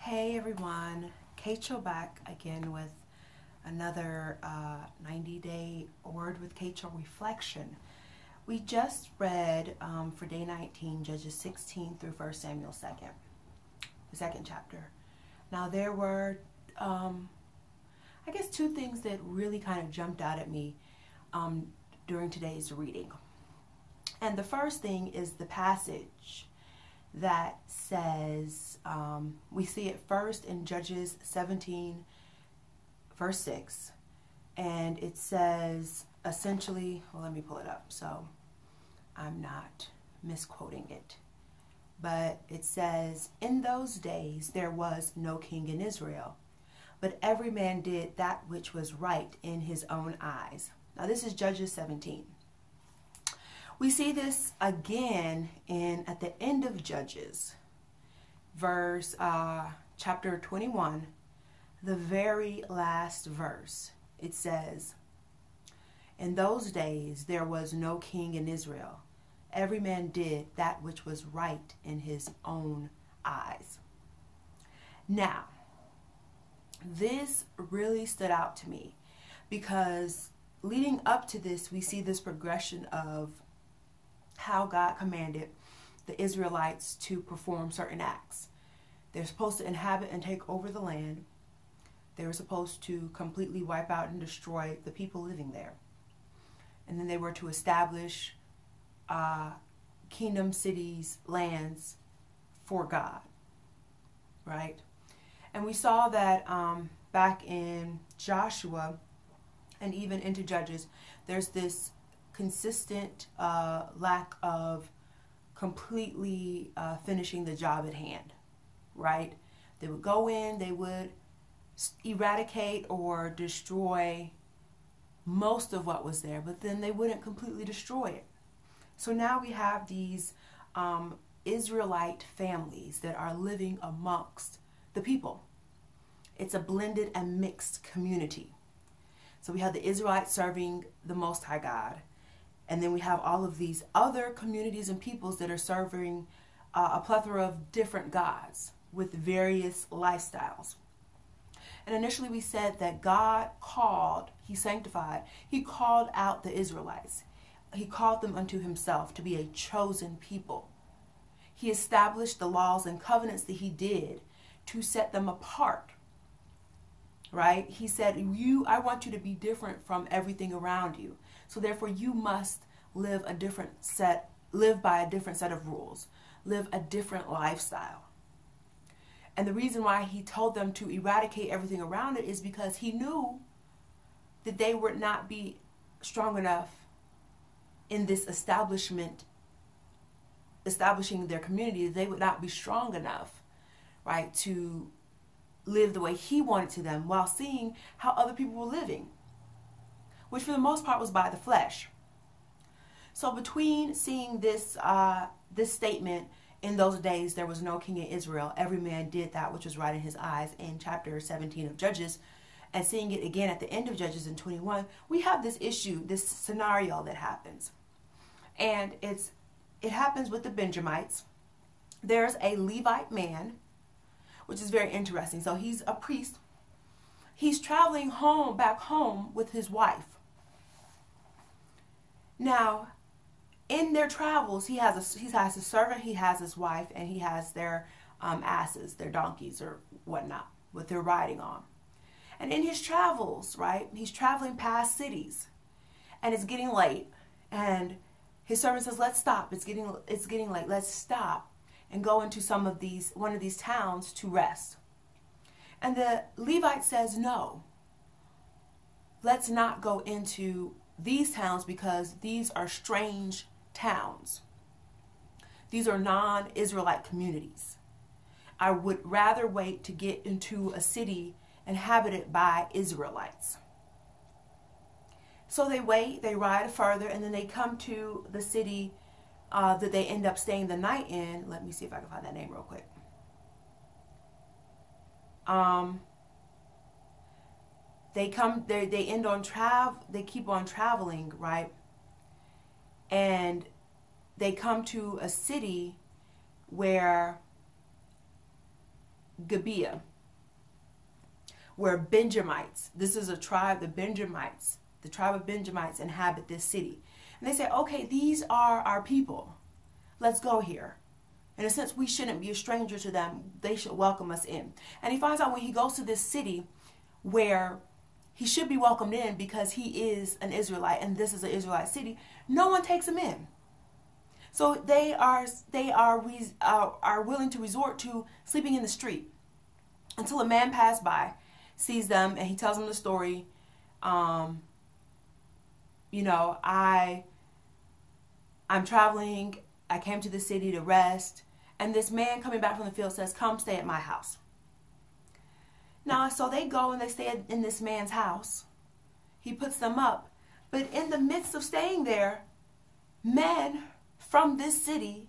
Hey everyone, Kachel back again with another 90-day Word with Kachel reflection. We just read for day 19, Judges 16 through 1 Samuel 2nd, the second chapter. Now there were, I guess, two things that really kind of jumped out at me during today's reading. And the first thing is the passage that says, we see it first in Judges 17 verse 6, and it says essentially, well, let me pull it up so I'm not misquoting it, but it says, in those days there was no king in Israel, but every man did that which was right in his own eyes. Now this is Judges 17. We see this again at the end of Judges, verse chapter 21, the very last verse. It says, in those days there was no king in Israel. Every man did that which was right in his own eyes. Now, this really stood out to me because leading up to this, we see this progression of how God commanded the Israelites to perform certain acts. They're supposed to inhabit and take over the land. They were supposed to completely wipe out and destroy the people living there. And then they were to establish kingdom cities, lands for God, right? And we saw that back in Joshua and even into Judges, there's this consistent lack of completely finishing the job at hand, right? They would go in, they would eradicate or destroy most of what was there, but then they wouldn't completely destroy it. So now we have these Israelite families that are living amongst the people. It's a blended and mixed community. So we have the Israelites serving the Most High God. And then we have all of these other communities and peoples that are serving a plethora of different gods with various lifestyles. And initially we said that God called, He sanctified, He called out the Israelites. He called them unto Himself to be a chosen people. He established the laws and covenants that He did to set them apart. Right? He said, I want you to be different from everything around you. So therefore you must live by a different set of rules, live a different lifestyle. And the reason why He told them to eradicate everything around it is because He knew that they would not be strong enough in this establishing their community. They would not be strong enough, right, to live the way He wanted to them while seeing how other people were living, which for the most part was by the flesh. So between seeing this this statement, in those days there was no king in Israel, every man did that which was right in his eyes, in chapter 17 of Judges, and seeing it again at the end of Judges in 21, we have this issue, this scenario that happens. And it happens with the Benjamites. There's a Levite man, which is very interesting. So he's a priest. He's traveling back home with his wife. Now, in their travels, he has a servant, he has his wife, and he has their asses, their donkeys or whatnot, what they're riding on. And in his travels, right, he's traveling past cities, and it's getting late. And his servant says, "Let's stop. It's getting late. Let's stop and go into one of these towns to rest." And the Levite says, "No, let's not go into these towns because these are strange towns. These are non-Israelite communities. I would rather wait to get into a city inhabited by Israelites." So they wait, they ride further, and then they come to the city that they end up staying the night in. Let me see if I can find that name real quick. They keep on traveling, right? And they come to a city where Gibeah, where Benjamites, this is a tribe, the Benjamites, the tribe of Benjamites inhabit this city. And they say, okay, these are our people. Let's go here. In a sense, we shouldn't be a stranger to them. They should welcome us in. And he finds out when he goes to this city where he should be welcomed in because he is an Israelite and this is an Israelite city, no one takes him in. So they are willing to resort to sleeping in the street until a man passed by, sees them, and he tells them the story. You know, I'm traveling. I came to the city to rest. And this man coming back from the field says, come stay at my house. Now, so they go and they stay in this man's house. He puts them up. But in the midst of staying there, men from this city,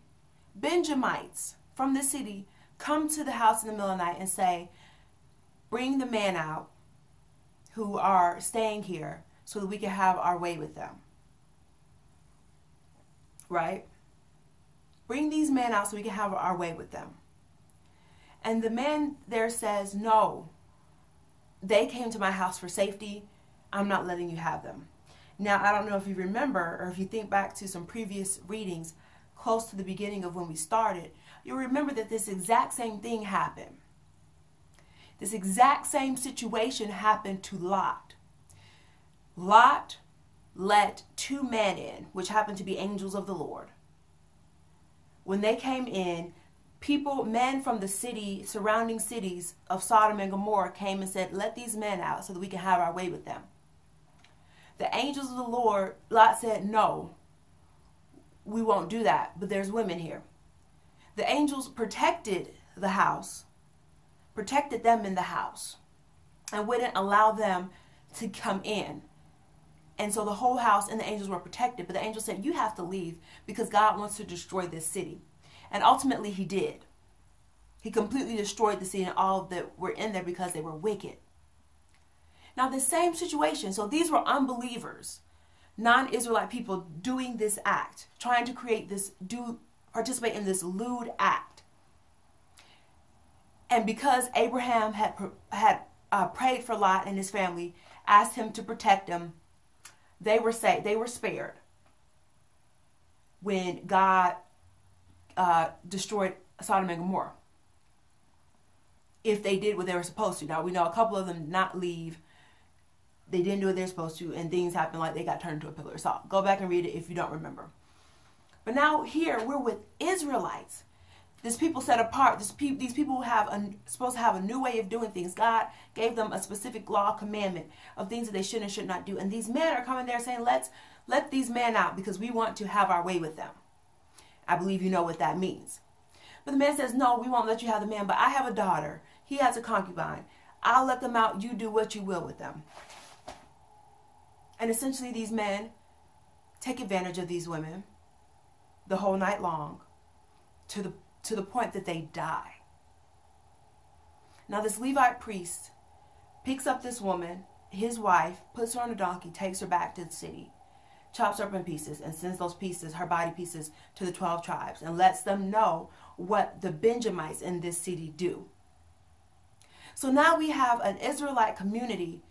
Benjamites from this city, come to the house in the middle of the night and say, bring the men out who are staying here so that we can have our way with them. Right? Bring these men out so we can have our way with them. And the man there says, no, they came to my house for safety. I'm not letting you have them. Now, I don't know if you remember or if you think back to some previous readings close to the beginning of when we started, you'll remember that this exact same thing happened. This exact same situation happened to Lot. Lot let two men in, which happened to be angels of the Lord. When they came in, men from the surrounding cities of Sodom and Gomorrah came and said, let these men out so that we can have our way with them. The angels of the Lord, Lot said, no, we won't do that, but there's women here. The angels protected the house, protected them in the house, and wouldn't allow them to come in. And so the whole house and the angels were protected. But the angel said, you have to leave because God wants to destroy this city. And ultimately he did. He completely destroyed the city and all that were in there because they were wicked. Now the same situation. So these were unbelievers, non-Israelite people doing this act, trying to create this, participate in this lewd act. And because Abraham had prayed for Lot and his family, asked him to protect them, they were saved. They were spared when God destroyed Sodom and Gomorrah. If they did what they were supposed to. Now, we know a couple of them did not leave. They didn't do what they were supposed to, and things happened like they got turned into a pillar of salt. Go back and read it if you don't remember. But now here, we're with Israelites. This people set apart. These people supposed to have a new way of doing things. God gave them a specific law, commandment of things that they should and should not do. And these men are coming there saying, let these men out because we want to have our way with them. I believe you know what that means. But the man says, no, we won't let you have the man, but I have a daughter. He has a concubine. I'll let them out. You do what you will with them. And essentially these men take advantage of these women the whole night long to the point that they die. Now this Levite priest picks up this woman, his wife, puts her on a donkey, takes her back to the city, chops her up in pieces, and sends those pieces, her body pieces, to the 12 tribes and lets them know what the Benjamites in this city do. So now we have an Israelite community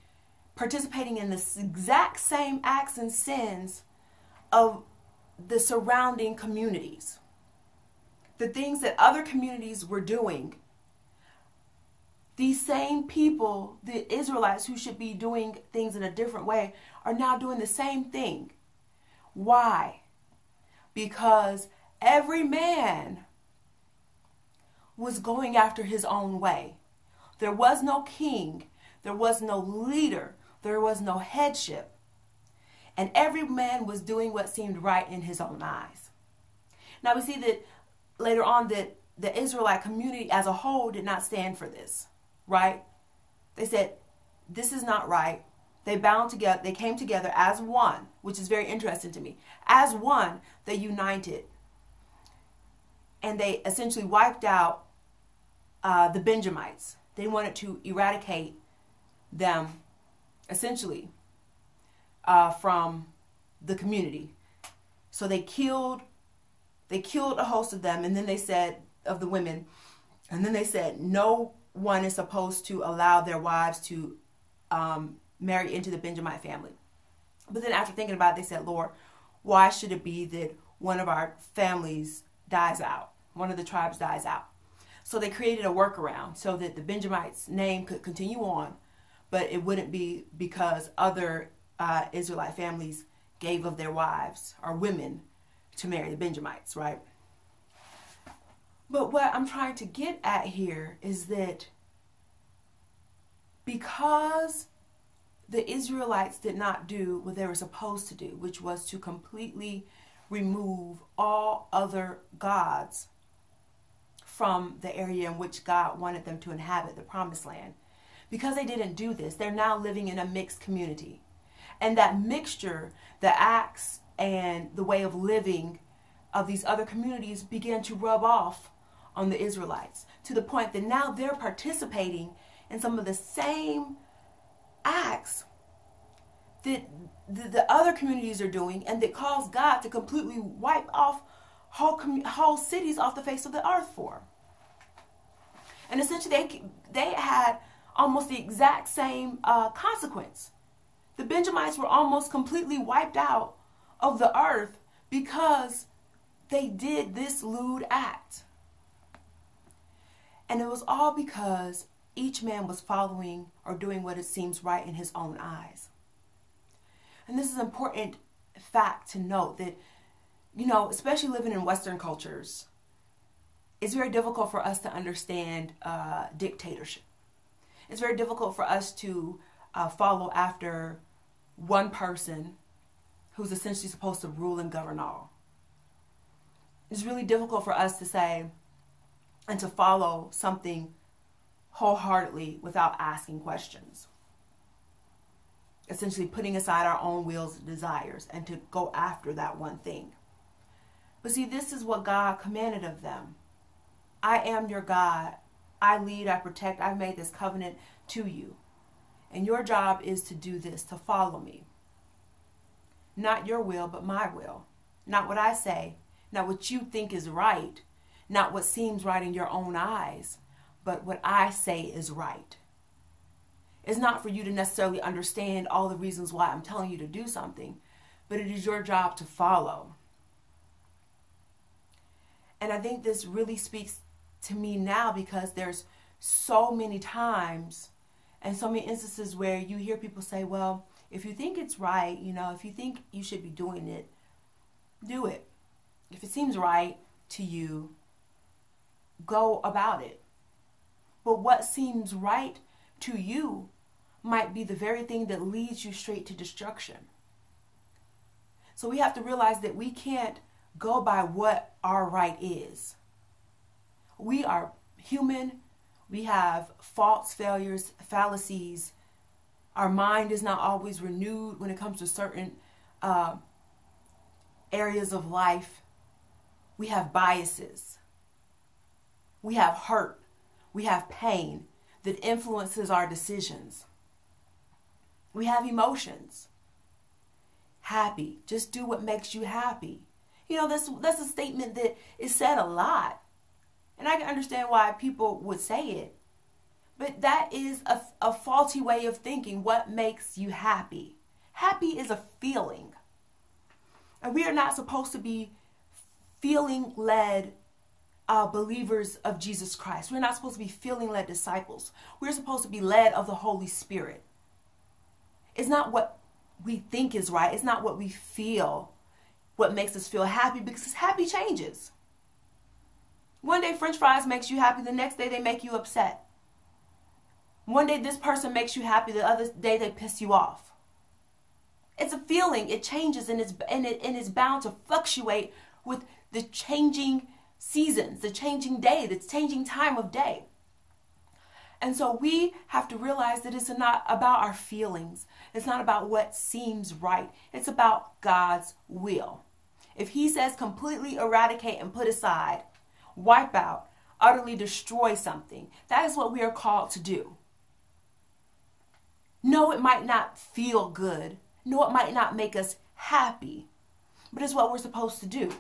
participating in the exact same acts and sins of the surrounding communities. The things that other communities were doing, these same people, the Israelites who should be doing things in a different way, are now doing the same thing. Why? Because every man was going after his own way. There was no king. There was no leader. There was no headship. And every man was doing what seemed right in his own eyes. Now we see that later on that the Israelite community as a whole did not stand for this, right? They said, this is not right. They bound together. They came together as one, which is very interesting to me. As one, they united. And they essentially wiped out the Benjamites. They wanted to eradicate them, essentially, from the community. So they killed a host of them, and then they said, of the women, and then they said, no one is supposed to allow their wives to marry into the Benjamite family. But then after thinking about it, they said, Lord, why should it be that one of our families dies out? One of the tribes dies out. So they created a workaround so that the Benjamites' name could continue on, but it wouldn't be because other Israelite families gave of their wives or women to marry the Benjamites, right? But what I'm trying to get at here is that because the Israelites did not do what they were supposed to do, which was to completely remove all other gods from the area in which God wanted them to inhabit, the promised land. Because they didn't do this, they're now living in a mixed community. And that mixture, the acts and the way of living of these other communities began to rub off on the Israelites, to the point that now they're participating in some of the same acts that the other communities are doing, and that cause God to completely wipe off whole cities off the face of the earth for. And essentially they had almost the exact same consequence. The Benjamites were almost completely wiped out of the earth because they did this lewd act. And it was all because each man was following or doing what it seems right in his own eyes. And this is an important fact to note that, especially living in Western cultures, it's very difficult for us to understand dictatorship. It's very difficult for us to follow after one person who's essentially supposed to rule and govern all. It's really difficult for us to say and to follow something wholeheartedly without asking questions. Essentially putting aside our own wills and desires and to go after that one thing. But see, this is what God commanded of them. I am your God. I lead, I protect, I've made this covenant to you. And your job is to do this, to follow me. Not your will, but my will. Not what I say, not what you think is right, not what seems right in your own eyes, but what I say is right. It's not for you to necessarily understand all the reasons why I'm telling you to do something, but it is your job to follow. And I think this really speaks to me now because there's so many times and so many instances where you hear people say, well, if you think it's right, if you think you should be doing it, do it. If it seems right to you, go about it. But what seems right to you might be the very thing that leads you straight to destruction. So we have to realize that we can't go by what our right is. We are human. We have faults, failures, fallacies. Our mind is not always renewed when it comes to certain areas of life. We have biases. We have hurt. We have pain that influences our decisions. We have emotions. Happy. Just do what makes you happy. That's a statement that is said a lot. And I can understand why people would say it. But that is a faulty way of thinking. What makes you happy? Happy is a feeling. And we are not supposed to be feeling-led believers of Jesus Christ. We're not supposed to be feeling-led disciples. We're supposed to be led of the Holy Spirit. It's not what we think is right. It's not what we feel, what makes us feel happy, because happy changes. One day French fries makes you happy. The next day they make you upset. One day this person makes you happy. The other day they piss you off. It's a feeling. It changes and it's bound to fluctuate with the changing seasons, the changing day, the changing time of day. And so we have to realize that it's not about our feelings. It's not about what seems right. It's about God's will. If he says completely eradicate and put aside, wipe out, utterly destroy something, that is what we are called to do. No, it might not feel good. No, it might not make us happy, but it's what we're supposed to do.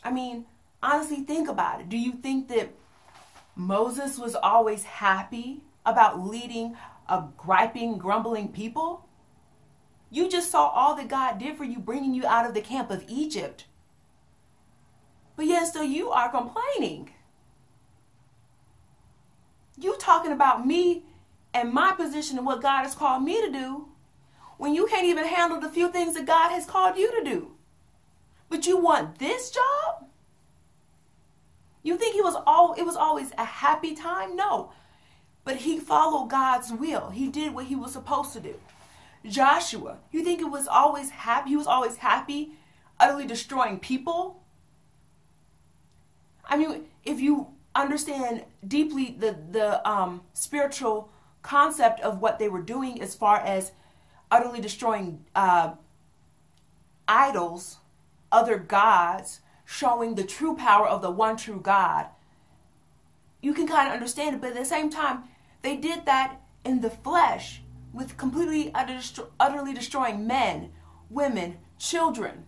I mean, honestly, think about it. Do you think that Moses was always happy about leading a griping, grumbling people? You just saw all that God did for you, bringing you out of the camp of Egypt. But yet still you are complaining. You talking about me and my position and what God has called me to do when you can't even handle the few things that God has called you to do. But you want this job? You think it was always a happy time? No. But he followed God's will. He did what he was supposed to do. Joshua, you think it was always happy? He was always happy, utterly destroying people? I mean, if you understand deeply the spiritual concept of what they were doing as far as utterly destroying idols, other gods, showing the true power of the one true God, you can kind of understand it. But at the same time, they did that in the flesh with completely utterly destroying men, women, children.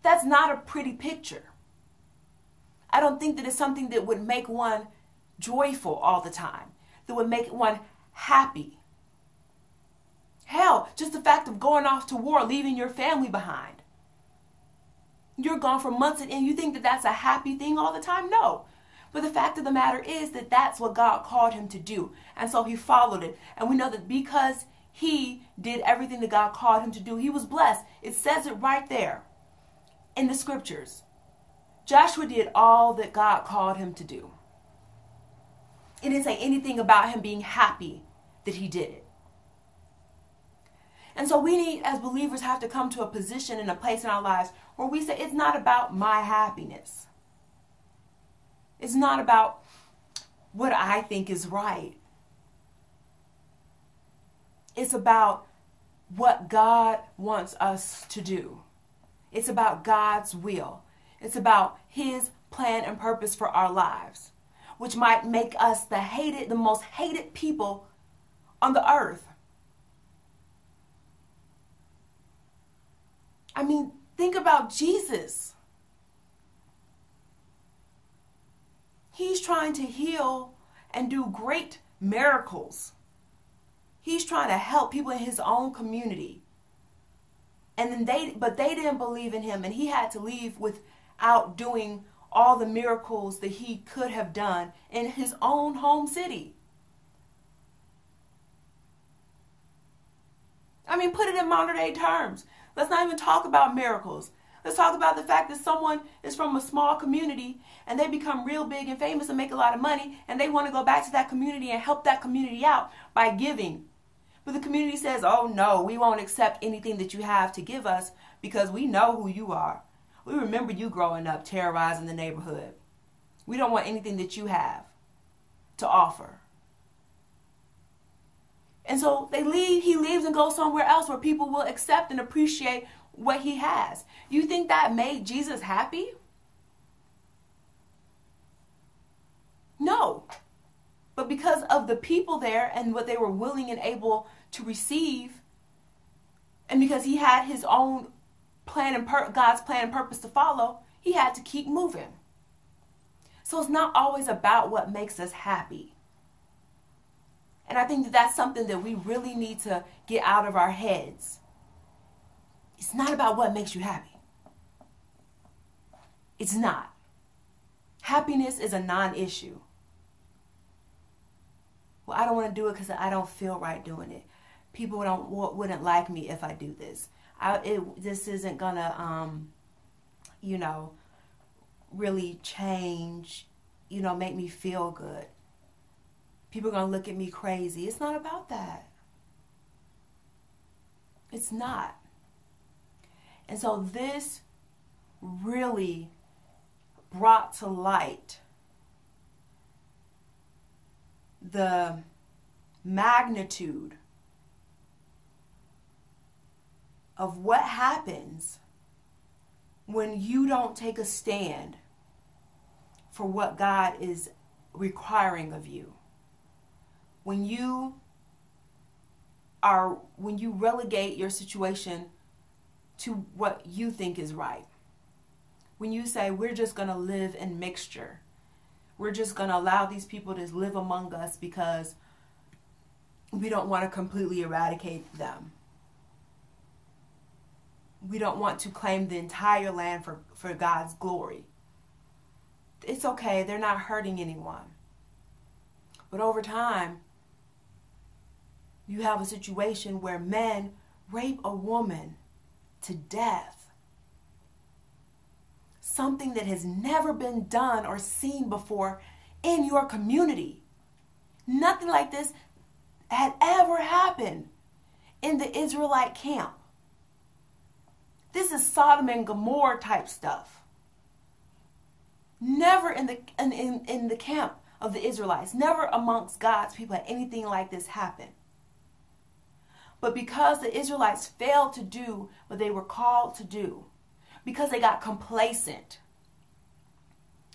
That's not a pretty picture. I don't think that it's something that would make one joyful all the time, that would make one happy. Hell, just the fact of going off to war, leaving your family behind. You're gone for months and you think that that's a happy thing all the time? No. But the fact of the matter is that that's what God called him to do. And so he followed it. And we know that because he did everything that God called him to do, he was blessed. It says it right there in the scriptures. Joshua did all that God called him to do. It didn't say anything about him being happy that he did it. And so we need, as believers, have to come to a position and a place in our lives where we say, it's not about my happiness. It's not about what I think is right. It's about what God wants us to do. It's about God's will. It's about his plan and purpose for our lives, which might make us the most hated people on the earth. I mean, think about Jesus. He's trying to heal and do great miracles. He's trying to help people in his own community. And then they didn't believe in him, and he had to leave without doing all the miracles that he could have done in his own home city. I mean, put it in modern day terms. Let's not even talk about miracles. Let's talk about the fact that someone is from a small community and they become real big and famous and make a lot of money, and they want to go back to that community and help that community out by giving. But the community says, oh no, we won't accept anything that you have to give us because we know who you are. We remember you growing up terrorizing the neighborhood. We don't want anything that you have to offer. And so he leaves and goes somewhere else where people will accept and appreciate what he has. You think that made Jesus happy? No. But because of the people there and what they were willing and able to receive, and because he had his own plan and God's plan and purpose to follow, he had to keep moving. So it's not always about what makes us happy. And I think that that's something that we really need to get out of our heads. It's not about what makes you happy. It's not. Happiness is a non-issue. Well, I don't want to do it because I don't feel right doing it. People wouldn't like me if I do this. This isn't going to, really change, make me feel good. People are going to look at me crazy. It's not about that. It's not. And so this really brought to light the magnitude of what happens when you don't take a stand for what God is requiring of you. When you relegate your situation to what you think is right. When you say, we're just going to live in mixture. we're just going to allow these people to live among us because we don't want to completely eradicate them. We don't want to claim the entire land for God's glory. It's okay. They're not hurting anyone. But over time, you have a situation where men rape a woman to death. Something that has never been done or seen before in your community. Nothing like this had ever happened in the Israelite camp. This is Sodom and Gomorrah type stuff. Never in the camp of the Israelites, never amongst God's people had anything like this happen. But because the Israelites failed to do what they were called to do, because they got complacent,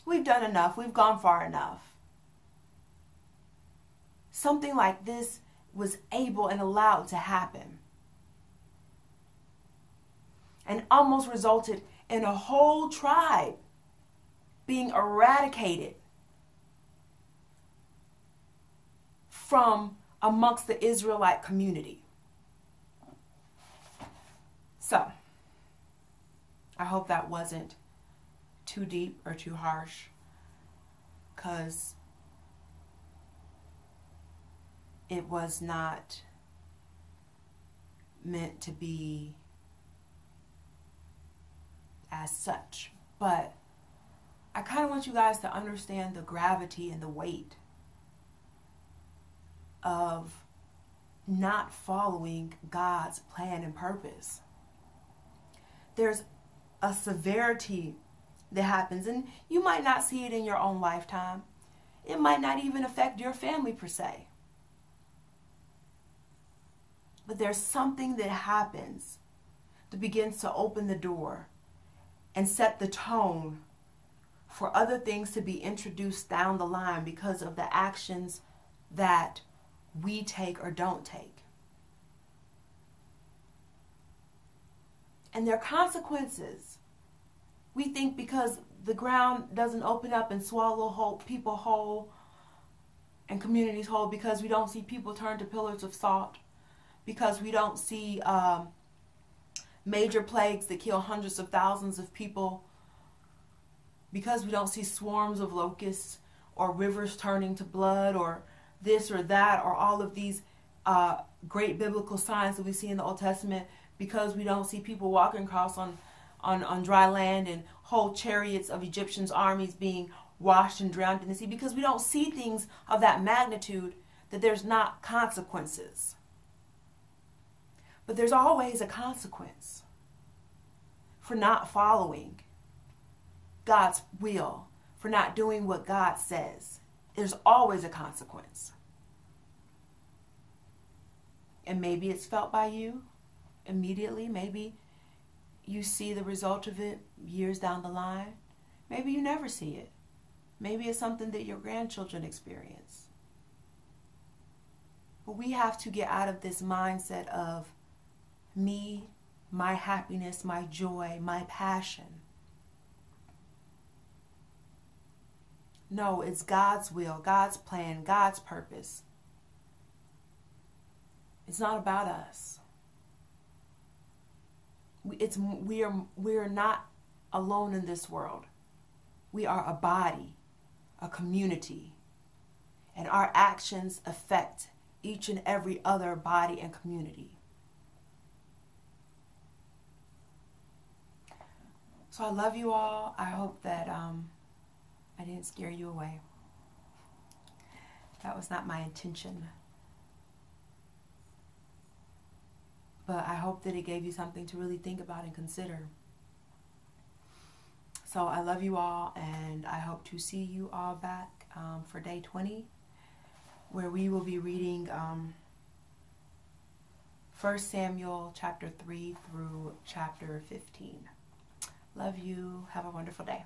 we've done enough, we've gone far enough. Something like this was able and allowed to happen. And almost resulted in a whole tribe being eradicated from amongst the Israelite community. So, I hope that wasn't too deep or too harsh, because it was not meant to be as such. But I kind of want you guys to understand the gravity and the weight of not following God's plan and purpose. There's a severity that happens, and you might not see it in your own lifetime. It might not even affect your family per se. But there's something that happens that begins to open the door and set the tone for other things to be introduced down the line because of the actions that we take or don't take. And there are consequences. We think because the ground doesn't open up and swallow people whole and communities whole, because we don't see people turn to pillars of salt, because we don't see major plagues that kill hundreds of thousands of people, because we don't see swarms of locusts or rivers turning to blood or this or that or all of these great biblical signs that we see in the Old Testament, because we don't see people walking across on dry land and whole chariots of Egyptians' armies being washed and drowned in the sea, because we don't see things of that magnitude, that there's not consequences. But there's always a consequence for not following God's will, for not doing what God says. There's always a consequence. And maybe it's felt by you immediately. Maybe you see the result of it years down the line. Maybe you never see it. Maybe it's something that your grandchildren experience. But we have to get out of this mindset of me, my happiness, my joy, my passion. No, it's God's will, God's plan, God's purpose. It's not about us. We are not alone in this world. We are a body, a community, and our actions affect each and every other body and community. So I love you all. I hope that I didn't scare you away. That was not my intention. But I hope that it gave you something to really think about and consider. So I love you all, and I hope to see you all back for day 20, where we will be reading 1 Samuel chapter 3 through chapter 15. Love you. Have a wonderful day.